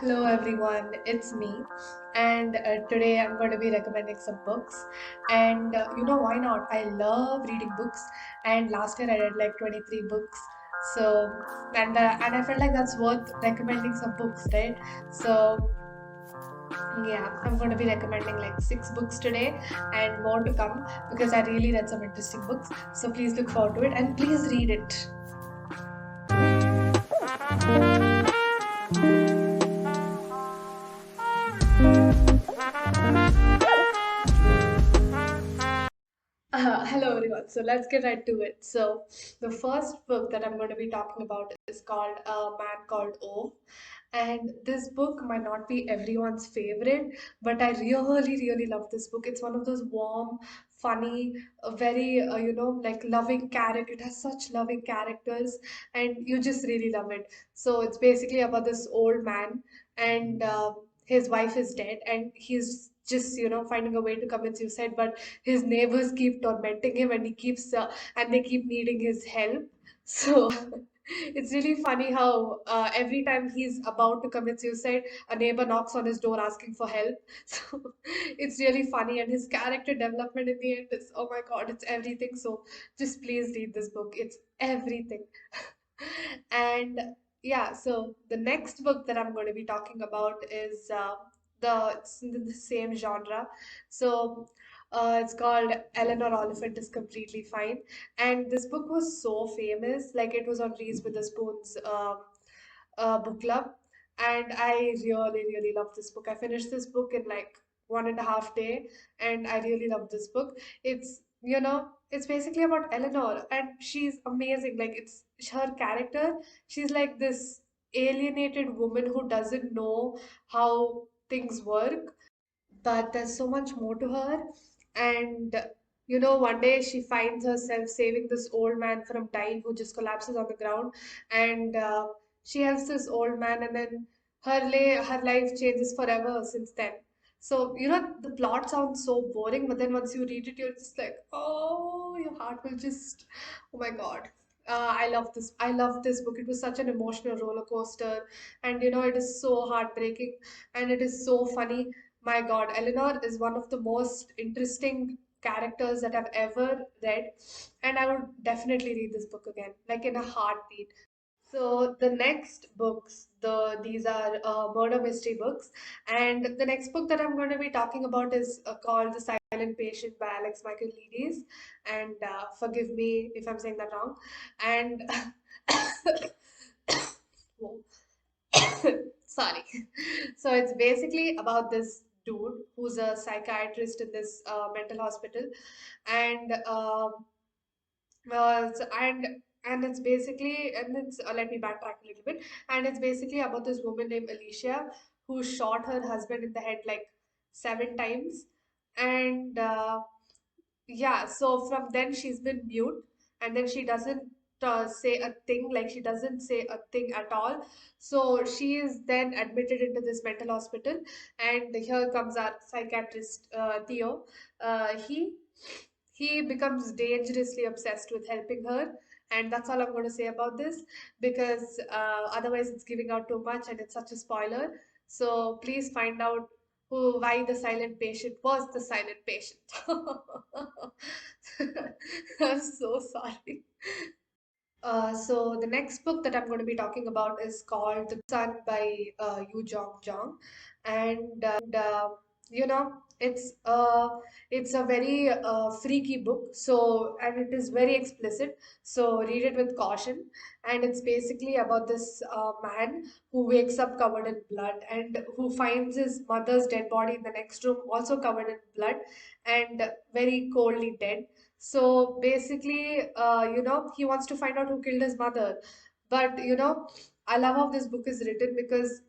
Hello everyone, it's me, and today I'm going to be recommending some books. And why not? I love reading books, and last year I read like 23 books. So, and I felt like that's worth recommending some books, right? So, yeah, I'm going to be recommending like 6 books today and more to come because I really read some interesting books. So, please look forward to it and please read it. Hello everyone. So let's get right to it. So the first book that I'm going to be talking about is called A Man Called O. And this book might not be everyone's favorite, but I really, really love this book. It's one of those warm, funny, very, like loving character. It has such loving characters, and you just really love it. So it's basically about this old man, and his wife is dead, and he's just finding a way to commit suicide, but his neighbors keep tormenting him and and they keep needing his help. So it's really funny how every time he's about to commit suicide, a neighbor knocks on his door asking for help. So it's really funny, and his character development in the end is, oh my god, it's everything. So just please read this book, it's everything. And yeah, so the next book that I'm going to be talking about is it's in the same genre. So it's called Eleanor, Oliphant is Completely Fine. And this book was so famous, like it was on Reese Witherspoon's book club. And I really, really love this book. I finished this book in like 1.5 day, and I really love this book. It's basically about Eleanor, and she's amazing. Like it's her character. She's like this alienated woman who doesn't know how things work, but there's so much more to her. And one day she finds herself saving this old man from dying who just collapses on the ground, and she helps this old man, and then her life changes forever since then. So the plot sounds so boring, but then once you read it, you're just like, oh, your heart will just, oh my god. I love this. I love this book. It was such an emotional roller coaster, and it is so heartbreaking, and it is so funny. My God, Eleanor is one of the most interesting characters that I've ever read, and I would definitely read this book again, like in a heartbeat. So the next books, these are murder mystery books, and the next book that I'm going to be talking about is called The Silent Patient by Alex Michael Leeds, and forgive me if I'm saying that wrong. And Whoa. Sorry. So it's basically about this dude who's a psychiatrist in this mental hospital, and and it's basically, and it's let me backtrack a little bit, and it's basically about this woman named Alicia who shot her husband in the head like 7 times, and yeah, so from then she's been mute, and then she doesn't say a thing, like she doesn't say a thing at all. So she is then admitted into this mental hospital, and here comes our psychiatrist, Theo. He becomes dangerously obsessed with helping her, and that's all I'm going to say about this, because otherwise it's giving out too much and it's such a spoiler. So please find out why the silent patient was the silent patient. I'm so sorry. So the next book that I'm going to be talking about is called The Sun by Yu Jong Jong, and it's a very freaky book. So, and it is very explicit. So read it with caution. And it's basically about this man who wakes up covered in blood, and who finds his mother's dead body in the next room, also covered in blood and very coldly dead. So basically, he wants to find out who killed his mother. But, I love how this book is written, because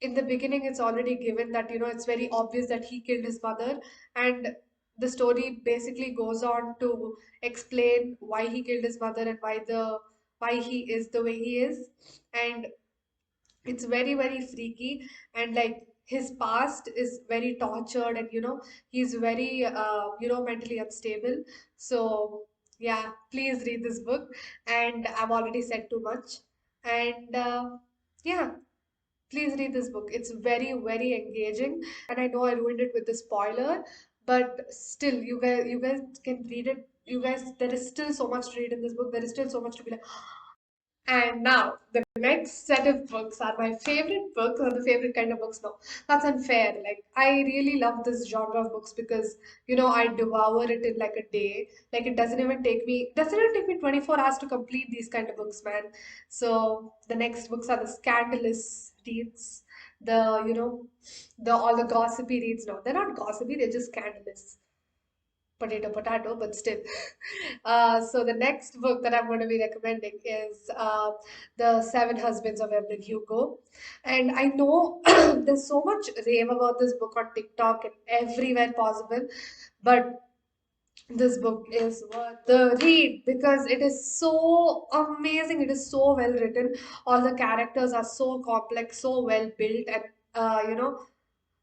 in the beginning it's already given that, it's very obvious that he killed his mother. And the story basically goes on to explain why he killed his mother, and why he is the way he is. And it's very, very freaky, and like his past is very tortured, and he's very mentally unstable. So yeah, please read this book, and I've already said too much. And yeah, Please read this book. It's very, very engaging. And I know I ruined it with the spoiler, but still, you guys can read it. You guys, there is still so much to read in this book. There is still so much to be like, and now, the next set of books are my favorite books or the favorite kind of books. No, that's unfair. Like, I really love this genre of books because, I devour it in like a day. Like, it doesn't even take me 24 hours to complete these kind of books, man. So, the next books are the scandalous reads, all the gossipy reads. No, they're not gossipy, they're just scandalous, potato, but still. So the next book that I'm going to be recommending is The Seven Husbands of Evelyn Hugo. And I know there's so much rave about this book on TikTok and everywhere possible, but this book is worth the read because it is so amazing. It is so well written. All the characters are so complex, so well built, and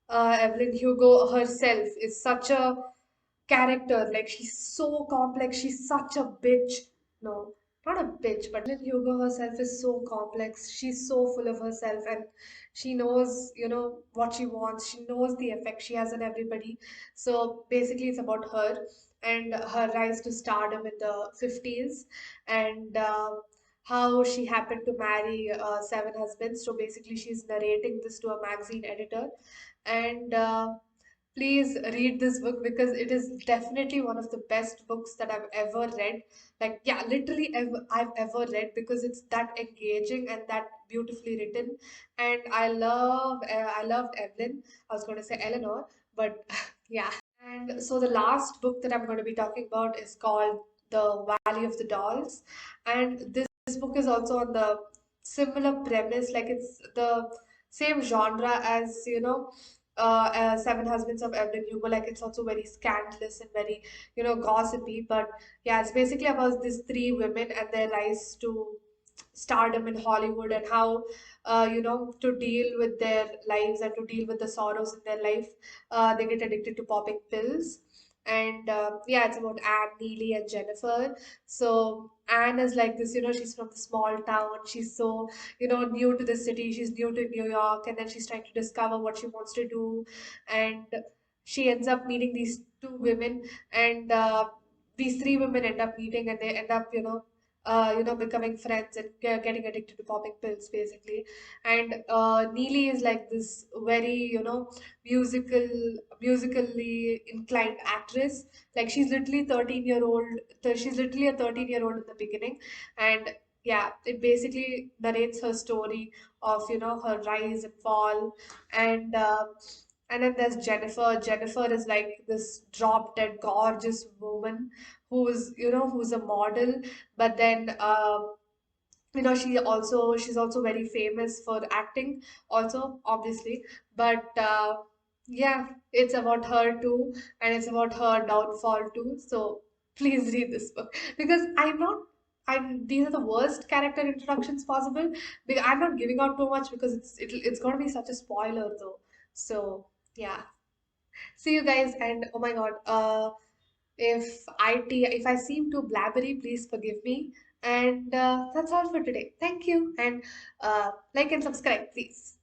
Evelyn Hugo herself is such a character. Like she's so complex. She's such a bitch. No, not a bitch, but Evelyn Hugo herself is so complex. She's so full of herself, and she knows, what she wants. She knows the effect she has on everybody. So basically, it's about her and her rise to stardom in the 50s, and how she happened to marry seven husbands. So basically, she's narrating this to a magazine editor, and please read this book because it is definitely one of the best books that I've ever read. Like, yeah, literally I've ever read because it's that engaging and that beautifully written. And I loved Evelyn. I was going to say Eleanor, but yeah. And so the last book that I'm going to be talking about is called The Valley of the Dolls. And this book is also on the similar premise, like it's the same genre as, Seven Husbands of Evelyn Hugo. Like it's also very scandalous and very, gossipy. But yeah, it's basically about these three women and their rise to stardom in Hollywood and how, to deal with their lives and to deal with the sorrows in their life, they get addicted to popping pills. And yeah, it's about Anne, Neely, and Jennifer. So Anne is like this, she's from the small town. She's so, new to the city. She's new to New York, and then she's trying to discover what she wants to do. And she ends up meeting these two women, and these three women end up meeting, and they end up, becoming friends and getting addicted to popping pills, basically. And Neely is like this very, musically inclined actress. Like she's literally 13-year-old. She's literally a 13-year-old in the beginning, and yeah, it basically narrates her story of her rise and fall, and then there's Jennifer. Jennifer is like this drop dead gorgeous woman who's a model, but then she's also very famous for acting also, obviously. But yeah, it's about her too, and it's about her downfall too. So please read this book because I'm these are the worst character introductions possible. I'm not giving out too much because it's going to be such a spoiler though. So yeah, see you guys, and oh my god, if I seem too blabbery, please forgive me. And that's all for today. Thank you, and like and subscribe, please.